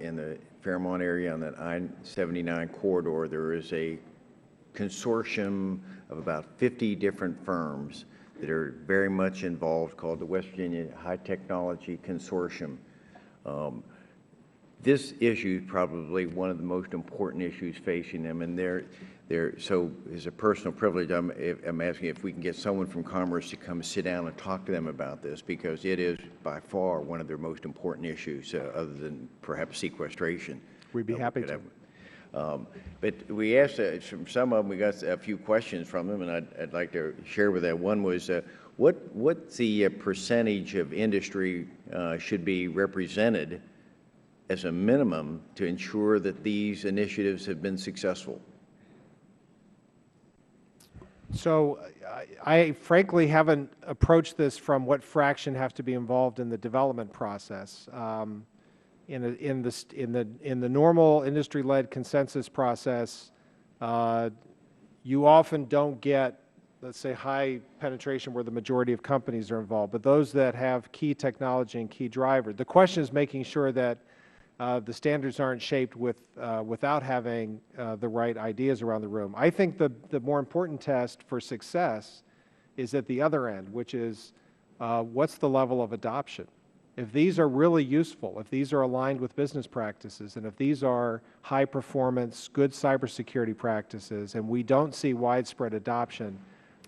in the Fairmont area on that I-79 corridor, there is a consortium of about 50 different firms that are very much involved called the West Virginia High Technology Consortium. This issue is probably one of the most important issues facing them, and so as a personal privilege, I'm asking if we can get someone from Commerce to come sit down and talk to them about this, because it is by far one of their most important issues, other than perhaps sequestration. We'd be happy to. But we asked from some of them, we got a few questions from them, and I'd like to share with that. One was, what's the percentage of industry should be represented as a minimum to ensure that these initiatives have been successful? So I frankly haven't approached this from what fraction have to be involved in the development process. In the normal industry-led consensus process, you often don't get, let's say, high penetration where the majority of companies are involved, but those that have key technology and key drivers. The question is making sure that the standards aren't shaped without having the right ideas around the room. I think the more important test for success is at the other end, which is what's the level of adoption? If these are really useful, if these are aligned with business practices, and if these are high performance, good cybersecurity practices, and we don't see widespread adoption,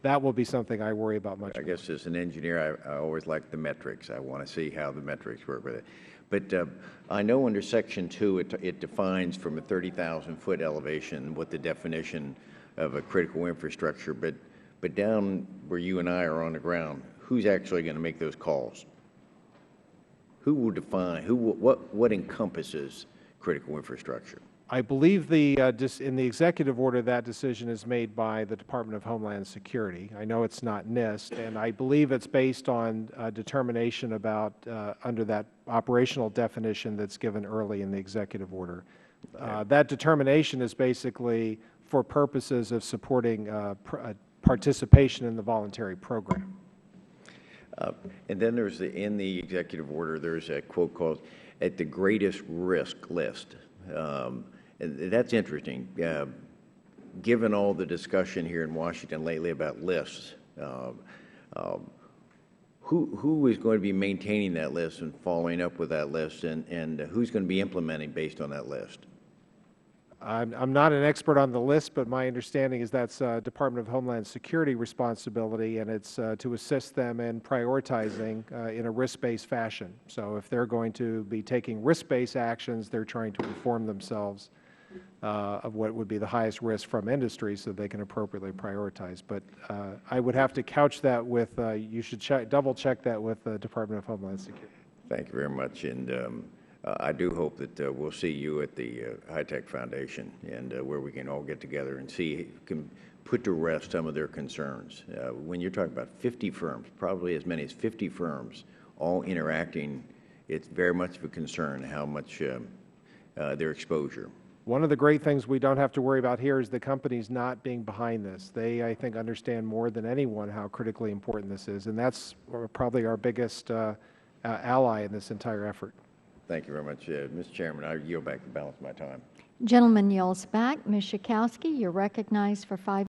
that will be something I worry about much. I guess as an engineer, I always like the metrics. I want to see how the metrics work with it. But I know under Section 2, it defines from a 30,000-foot elevation what the definition of a critical infrastructure. But down where you and I are on the ground, who's actually going to make those calls? Who will define, what encompasses critical infrastructure? I believe in the executive order that decision is made by the Department of Homeland Security. I know it's not NIST, and I believe it's based on determination about under that operational definition that's given early in the executive order. That determination is basically for purposes of supporting participation in the voluntary program. And then there's in the executive order, there's a quote called "at the greatest risk" list. And that's interesting. Given all the discussion here in Washington lately about lists, who is going to be maintaining that list and following up with that list, and who's going to be implementing based on that list? I'm not an expert on the list, but my understanding is that's Department of Homeland Security responsibility, and it's to assist them in prioritizing in a risk-based fashion. So if they're going to be taking risk-based actions, they're trying to inform themselves of what would be the highest risk from industry so they can appropriately prioritize. But I would have to couch that with, you should double-check that with the Department of Homeland Security. Thank you very much. And I do hope that we'll see you at the High Tech Foundation, and where we can all get together and see, can put to rest some of their concerns. When you're talking about 50 firms, probably as many as 50 firms, all interacting, it's very much of a concern how much their exposure. One of the great things we don't have to worry about here is the companies not being behind this. They, I think, understand more than anyone how critically important this is, and that's probably our biggest ally in this entire effort. Thank you very much, Mr. Chairman. I yield back the balance of my time. Gentleman yields back. Ms. Schakowsky, you're recognized for 5